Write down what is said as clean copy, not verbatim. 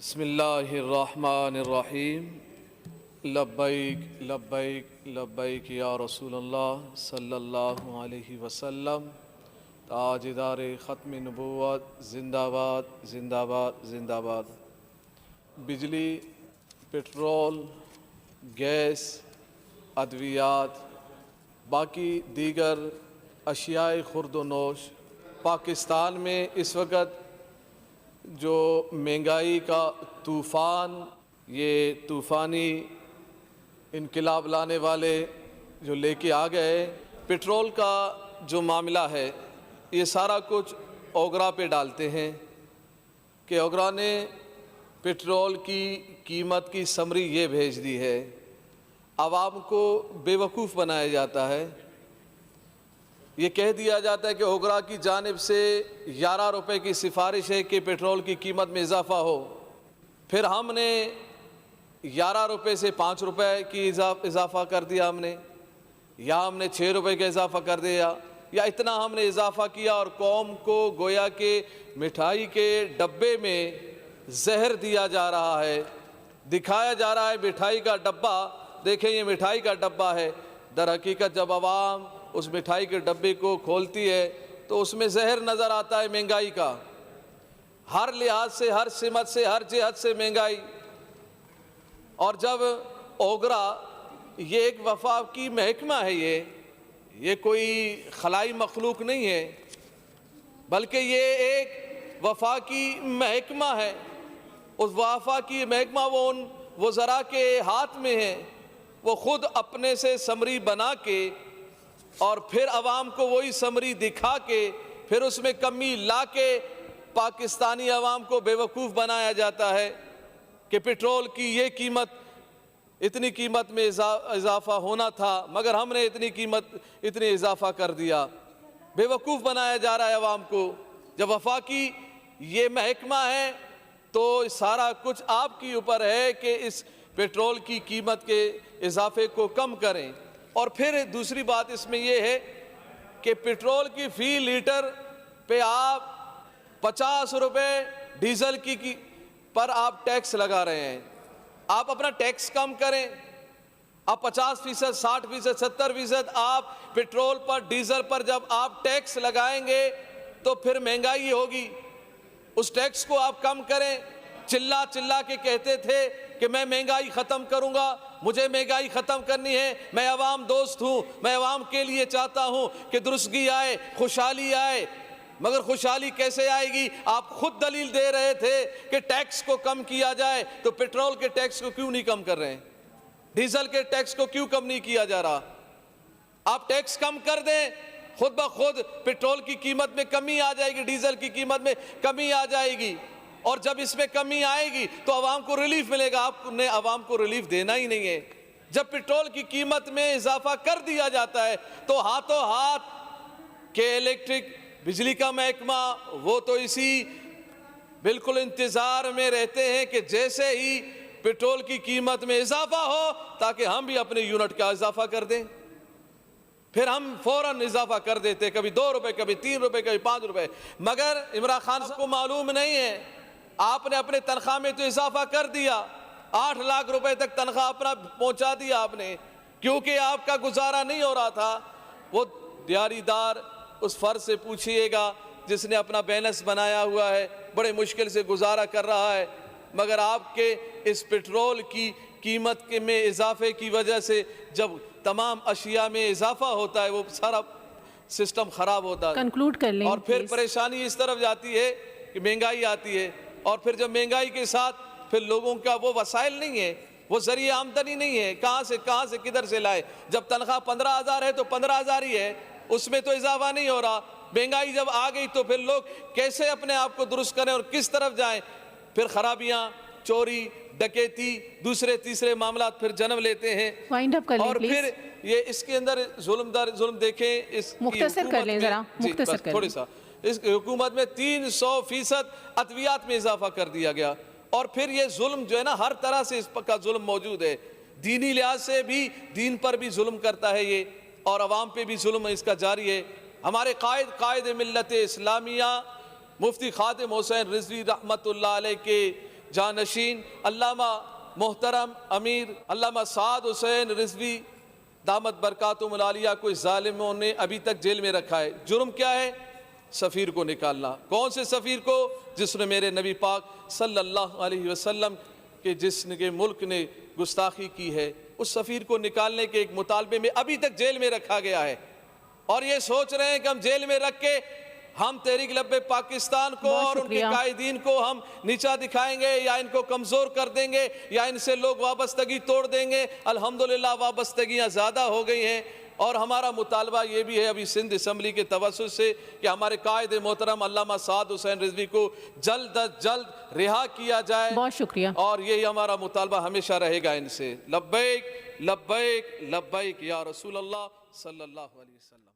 बिस्मिल्लाहिर्रहमानिर्रहीम। लब्बैक लब्बैक लब्बैक या रसूल अल्लाह सल्लल्लाहु अलैहि वसल्लम। ताजदार ख़त्म नबूवत ज़िंदाबाद ज़िंदाबाद ज़िंदाबाद। बिजली, पेट्रोल, गैस, अद्वियात, बाकी दीगर अशियाए खुर्द-व-नोश पाकिस्तान में इस वक्त जो महंगाई का तूफ़ान, ये तूफ़ानी इनकलाब लाने वाले जो लेके आ गए, पेट्रोल का जो मामला है ये सारा कुछ ओगरा पे डालते हैं कि ओगरा ने पेट्रोल की कीमत की समरी ये भेज दी है। आवाम को बेवकूफ़ बनाया जाता है। ये कह दिया जाता है कि ओगरा की जानिब से 11 रुपए की सिफारिश है कि पेट्रोल की कीमत में इजाफ़ा हो। फिर हमने 11 रुपए से 5 रुपए की इजाफ़ा कर दिया हमने, या हमने 6 रुपए का इजाफ़ा कर दिया, या इतना हमने इजाफ़ा किया और कौम को गोया के मिठाई के डब्बे में जहर दिया जा रहा है, दिखाया जा रहा है मिठाई का डब्बा, देखें ये मिठाई का डब्बा है। दर हकीकत जब आवाम उस मिठाई के डब्बे को खोलती है तो उसमें जहर नज़र आता है महंगाई का, हर लिहाज से, हर सिमत से, हर जिहत से महंगाई। और जब ओगरा, ये एक वफाकी महकमा है, ये कोई खलाई मखलूक नहीं है, बल्कि ये एक वफाकी महकमा है। उस वफाकी महकमा वो उन वज़रा के हाथ में है। वो ख़ुद अपने से समरी बना के और फिर आवाम को वही समरी दिखा के फिर उसमें कमी ला के पाकिस्तानी आवाम को बेवकूफ़ बनाया जाता है कि पेट्रोल की ये कीमत, इतनी कीमत में इजाफ़ा होना था मगर हमने इतनी इजाफ़ा कर दिया। बेवकूफ़ बनाया जा रहा है आवाम को। जब वफाकी ये महकमा है तो सारा कुछ आपके ऊपर है कि इस पेट्रोल की कीमत के इजाफे को कम करें। और फिर दूसरी बात इसमें यह है कि पेट्रोल की फ़ी लीटर पे आप 50 रुपये डीज़ल की पर आप टैक्स लगा रहे हैं। आप अपना टैक्स कम करें। आप 50%, 60%, 70% आप पेट्रोल पर, डीज़ल पर जब आप टैक्स लगाएंगे तो फिर महंगाई होगी। उस टैक्स को आप कम करें। चिल्ला चिल्ला के कहते थे कि मैं महंगाई ख़त्म करूंगा, मुझे महंगाई ख़त्म करनी है, मैं अवाम दोस्त हूँ, मैं अवाम के लिए चाहता हूँ कि दुरुस्तगी आए, खुशहाली आए। मगर खुशहाली कैसे आएगी? आप खुद दलील दे रहे थे कि टैक्स को कम किया जाए, तो पेट्रोल के टैक्स को क्यों नहीं कम कर रहे हैं? डीजल के टैक्स को क्यों कम नहीं किया जा रहा? आप टैक्स कम कर दें, खुद ब खुद पेट्रोल की कीमत में कमी आ जाएगी, डीजल की कीमत में कमी आ जाएगी। और जब इसमें कमी आएगी तो आवाम को रिलीफ मिलेगा। आपने आवाम को रिलीफ देना ही नहीं है। जब पेट्रोल की कीमत में इजाफा कर दिया जाता है तो हाथों हाथ के इलेक्ट्रिक बिजली का महकमा वो तो इसी बिल्कुल इंतजार में रहते हैं कि जैसे ही पेट्रोल की कीमत में इजाफा हो ताकि हम भी अपने यूनिट का इजाफा कर दें। फिर हम फौरन इजाफा कर देते, कभी 2 रुपए, कभी 3 रुपए, कभी 5 रुपए। मगर इमरान खान को मालूम नहीं है, आपने अपने तनख्वाह में तो इजाफा कर दिया, 8 लाख रुपए तक तनख्वाह अपना पहुंचा दिया आपने, क्योंकि आपका गुजारा नहीं हो रहा था। वो दिहाड़ीदार उस फर्ज से पूछिएगा जिसने अपना बैलेंस बनाया हुआ है, बड़े मुश्किल से गुजारा कर रहा है। मगर आपके इस पेट्रोल की कीमत के में इजाफे की वजह से जब तमाम अशिया में इजाफा होता है वो सारा सिस्टम ख़राब होता है। कंक्लूड कर लें। और फिर परेशानी इस तरफ जाती है कि महंगाई आती है, और फिर जब महंगाई के साथ फिर लोगों का वो वसाइल नहीं है, वो ज़रिए आमदनी नहीं है, कहाँ से किधर से लाए। जब तनख्वाह 15,000 है तो 15,000 ही है, उसमें तो इजाफा नहीं हो रहा। महंगाई जब आ गई तो फिर लोग कैसे अपने आप को दुरुस्त करें और किस तरफ जाएं? फिर खराबियाँ, चोरी, डकैती, दूसरे तीसरे मामला फिर जन्म लेते हैं। वाइंड अप कर लें और प्लीज। फिर ये इसके अंदर जुल्म देखें, इस मुख्तसर कर लें ज़रा, मुख्तसर कर थोड़ी सा। इस हुकूमत में 300% अद्वियात में इजाफा कर दिया गया। और फिर ये जुल्म जो है ना, हर तरह से इसका जुल्म मौजूद है। दीनी लिहाज से भी, दीन पर भी जुल्म करता है ये, और अवाम पे भी जुल्म इसका जारी है। हमारे कायद मिल्लत इस्लामिया मुफ्ती खातिम हुसैन रिजवी रहमतुल्लाह अलैह के जानशीन अल्लामा मोहतरम अमीर अल्लामा साद हुसैन रिजवी दामत बरकातुहुल आलिया को इस जालिमों ने अभी तक जेल में रखा है। जुर्म क्या है? सफ़ीर को निकालना। कौन से सफ़ीर को? जिसने मेरे नबी पाक सल्लल्लाहु अलैहि वसल्लम के जिसके मुल्क ने गुस्ताखी की है, उस सफ़ीर को निकालने के एक मुतालबे में अभी तक जेल में रखा गया है। और ये सोच रहे हैं कि हम जेल में रख के हम तहरीक लब्बे पाकिस्तान को और उनके कायदीन को हम नीचा दिखाएंगे या इनको कमज़ोर कर देंगे या इनसे लोग वाबस्तगी तोड़ देंगे। अल्हम्दुलिल्लाह वाबस्तगियाँ ज़्यादा हो गई हैं। और हमारा मुतालबा ये भी है अभी सिंध असम्बली के तवस्सुस से कि हमारे कायद मोहतरम अल्लामा साद हुसैन रिजवी को जल्द अज जल्द रिहा किया जाए। बहुत शुक्रिया। और यही हमारा मुतालबा हमेशा रहेगा इनसे। लब्बैक लब्बैक लब्बैक या रसूल अल्लाह सल्लल्लाहु अलैहि वसल्लम।